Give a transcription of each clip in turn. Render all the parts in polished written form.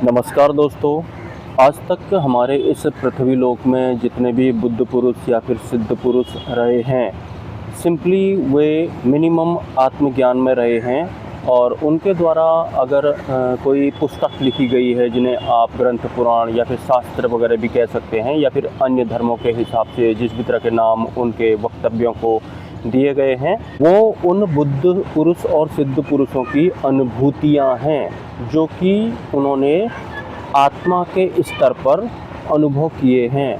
नमस्कार दोस्तों। आज तक हमारे इस पृथ्वी लोक में जितने भी बुद्ध पुरुष या फिर सिद्ध पुरुष रहे हैं, सिंपली वे मिनिमम आत्मज्ञान में रहे हैं। और उनके द्वारा अगर कोई पुस्तक लिखी गई है, जिन्हें आप ग्रंथ पुराण या फिर शास्त्र वगैरह भी कह सकते हैं, या फिर अन्य धर्मों के हिसाब से जिस भी तरह के नाम उनके वक्तव्यों को दिए गए हैं, वो उन बुद्ध पुरुष और सिद्ध पुरुषों की अनुभूतियाँ हैं जो कि उन्होंने आत्मा के स्तर पर अनुभव किए हैं।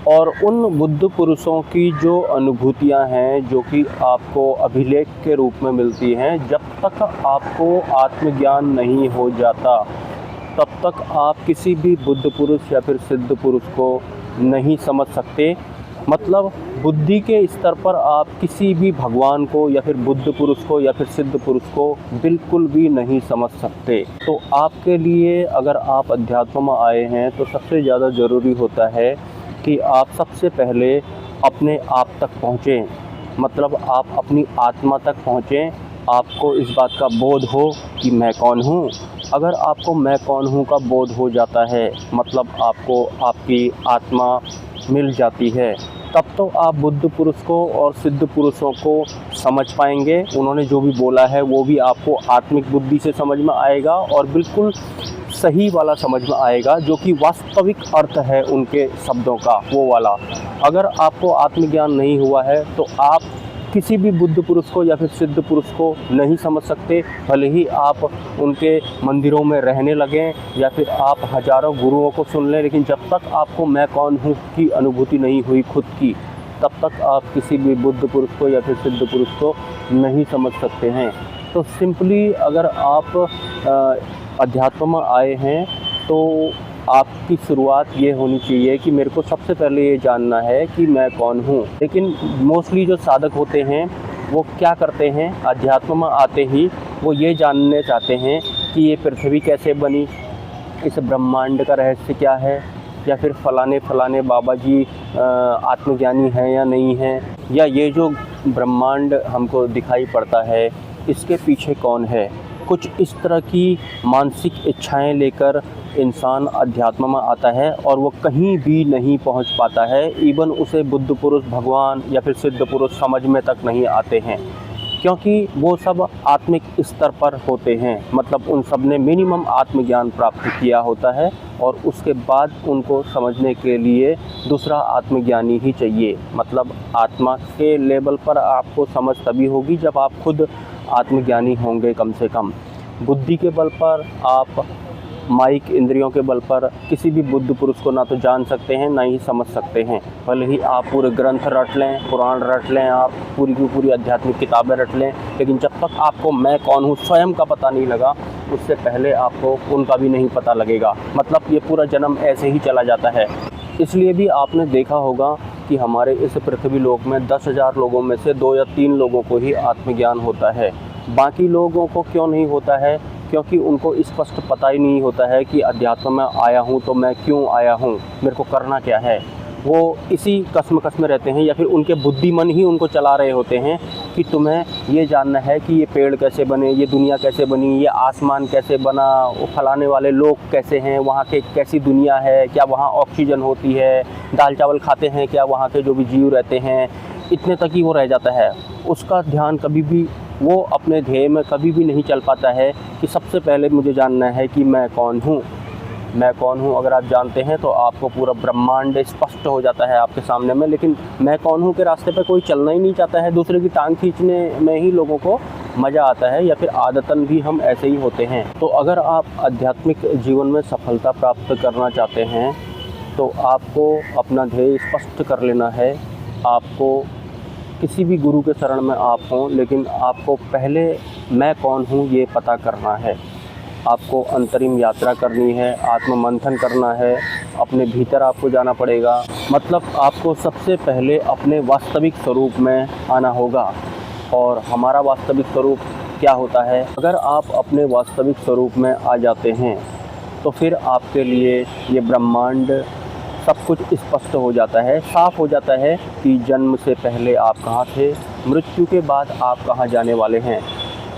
और उन बुद्ध पुरुषों की जो अनुभूतियाँ हैं, जो कि आपको अभिलेख के रूप में मिलती हैं, जब तक आपको आत्मज्ञान नहीं हो जाता तब तक आप किसी भी बुद्ध पुरुष या फिर सिद्ध पुरुष को नहीं समझ सकते। मतलब बुद्धि के स्तर पर आप किसी भी भगवान को या फिर बुद्ध पुरुष को या फिर सिद्ध पुरुष को बिल्कुल भी नहीं समझ सकते। तो आपके लिए अगर आप अध्यात्म में आए हैं तो सबसे ज़्यादा ज़रूरी होता है कि आप सबसे पहले अपने आप तक पहुँचें। मतलब आप अपनी आत्मा तक पहुँचें, आपको इस बात का बोध हो कि मैं कौन हूँ। अगर आपको मैं कौन हूँ का बोध हो जाता है, मतलब आपको आपकी आत्मा मिल जाती है, तब तो आप बुद्ध पुरुष को और सिद्ध पुरुषों को समझ पाएंगे। उन्होंने जो भी बोला है वो भी आपको आत्मिक बुद्धि से समझ में आएगा और बिल्कुल सही वाला समझ में आएगा, जो कि वास्तविक अर्थ है उनके शब्दों का, वो वाला। अगर आपको आत्मज्ञान नहीं हुआ है तो आप किसी भी बुद्ध पुरुष को या फिर सिद्ध पुरुष को नहीं समझ सकते, भले ही आप उनके मंदिरों में रहने लगें या फिर आप हजारों गुरुओं को सुन लें, लेकिन जब तक आपको मैं कौन हूँ की अनुभूति नहीं हुई खुद की, तब तक आप किसी भी बुद्ध पुरुष को या फिर सिद्ध पुरुष को नहीं समझ सकते हैं। तो सिंपली अगर आप अध्यात्म में आए हैं तो आपकी शुरुआत ये होनी चाहिए कि मेरे को सबसे पहले ये जानना है कि मैं कौन हूँ। लेकिन मोस्टली जो साधक होते हैं वो क्या करते हैं, अध्यात्म में आते ही वो ये जानने चाहते हैं कि ये पृथ्वी कैसे बनी, इस ब्रह्मांड का रहस्य क्या है, या फिर फलाने बाबा जी आत्मज्ञानी हैं या नहीं हैं, या ये जो ब्रह्मांड हमको दिखाई पड़ता है इसके पीछे कौन है। कुछ इस तरह की मानसिक इच्छाएं लेकर इंसान अध्यात्म में आता है और वो कहीं भी नहीं पहुंच पाता है। इवन उसे बुद्ध पुरुष, भगवान या फिर सिद्ध पुरुष समझ में तक नहीं आते हैं, क्योंकि वो सब आत्मिक स्तर पर होते हैं। मतलब उन सब ने मिनिमम आत्मज्ञान प्राप्त किया होता है और उसके बाद उनको समझने के लिए दूसरा आत्मज्ञानी ही चाहिए। मतलब आत्मा के लेवल पर आपको समझ तभी होगी जब आप खुद आत्मज्ञानी होंगे। कम से कम बुद्धि के बल पर आप माइक इंद्रियों के बल पर किसी भी बुद्ध पुरुष को ना तो जान सकते हैं, ना ही समझ सकते हैं। भले ही आप पूरे ग्रंथ रट लें, पुराण रट लें, आप पूरी की पूरी आध्यात्मिक किताबें रट लें, लेकिन जब तक आपको मैं कौन हूँ स्वयं का पता नहीं लगा, उससे पहले आपको उनका भी नहीं पता लगेगा। मतलब ये पूरा जन्म ऐसे ही चला जाता है। इसलिए भी आपने देखा होगा कि हमारे इस पृथ्वी लोक में 10,000 लोगों में से 2 या 3 लोगों को ही आत्मज्ञान होता है। बाकी लोगों को क्यों नहीं होता है? क्योंकि उनको स्पष्ट पता ही नहीं होता है कि अध्यात्म में आया हूँ तो मैं क्यों आया हूँ, मेरे को करना क्या है। वो इसी कसम में रहते हैं, या फिर उनके बुद्धिमन ही उनको चला रहे होते हैं कि तुम्हें ये जानना है कि ये पेड़ कैसे बने, ये दुनिया कैसे बनी, ये आसमान कैसे बना, वो फलाने वाले लोग कैसे हैं, वहाँ के कैसी दुनिया है, क्या वहाँ ऑक्सीजन होती है, दाल चावल खाते हैं क्या वहाँ के जो भी जीव रहते हैं। इतने तक ही वो रह जाता है। उसका ध्यान कभी भी वो अपने ध्येय में कभी भी नहीं चल पाता है कि सबसे पहले मुझे जानना है कि मैं कौन हूँ। मैं कौन हूँ अगर आप जानते हैं तो आपको पूरा ब्रह्मांड स्पष्ट हो जाता है आपके सामने में। लेकिन मैं कौन हूँ के रास्ते पे कोई चलना ही नहीं चाहता है। दूसरे की टांग खींचने में ही लोगों को मज़ा आता है, या फिर आदतन भी हम ऐसे ही होते हैं। तो अगर आप आध्यात्मिक जीवन में सफलता प्राप्त करना चाहते हैं तो आपको अपना ध्येय स्पष्ट कर लेना है। आपको किसी भी गुरु के शरण में आप हों, लेकिन आपको पहले मैं कौन हूँ ये पता करना है। आपको अंतरिम यात्रा करनी है, आत्म मंथन करना है, अपने भीतर आपको जाना पड़ेगा। मतलब आपको सबसे पहले अपने वास्तविक स्वरूप में आना होगा। और हमारा वास्तविक स्वरूप क्या होता है? अगर आप अपने वास्तविक स्वरूप में आ जाते हैं तो फिर आपके लिए ये ब्रह्मांड सब कुछ स्पष्ट हो जाता है, साफ हो जाता है कि जन्म से पहले आप कहाँ थे, मृत्यु के बाद आप कहाँ जाने वाले हैं।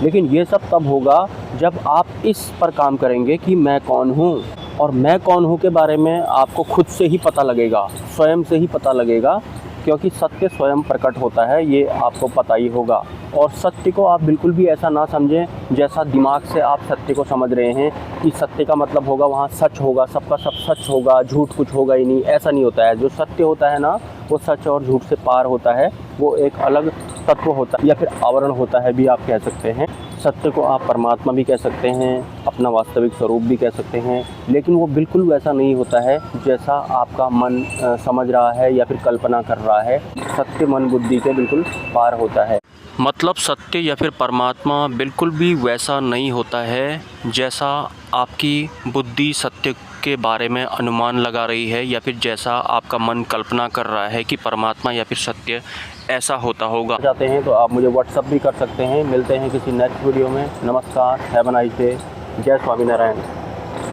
लेकिन ये सब तब होगा जब आप इस पर काम करेंगे कि मैं कौन हूँ। और मैं कौन हूँ के बारे में आपको खुद से ही पता लगेगा, स्वयं से ही पता लगेगा, क्योंकि सत्य स्वयं प्रकट होता है, ये आपको पता ही होगा। और सत्य को आप बिल्कुल भी ऐसा ना समझें जैसा दिमाग से आप सत्य को समझ रहे हैं कि सत्य का मतलब होगा वहाँ सच होगा, सबका सब सच होगा, झूठ कुछ होगा ही नहीं। ऐसा नहीं होता है। जो सत्य होता है ना, वो सच और झूठ से पार होता है, वो एक अलग तत्व होता है या फिर आवरण होता है भी आप कह सकते हैं। सत्य को आप परमात्मा भी कह सकते हैं, अपना वास्तविक स्वरूप भी कह सकते हैं, लेकिन वो बिल्कुल वैसा नहीं होता है जैसा आपका मन समझ रहा है या फिर कल्पना कर रहा है। सत्य मन बुद्धि के बिल्कुल पार होता है। मतलब सत्य या फिर परमात्मा बिल्कुल भी वैसा नहीं होता है जैसा आपकी बुद्धि सत्य के बारे में अनुमान लगा रही है, या फिर जैसा आपका मन कल्पना कर रहा है कि परमात्मा या फिर सत्य ऐसा होता होगा। चाहते हैं तो आप मुझे व्हाट्सअप भी कर सकते हैं। मिलते हैं किसी नेक्स्ट वीडियो में। नमस्कार, हैव अ नाइस डे। जय स्वामीनारायण।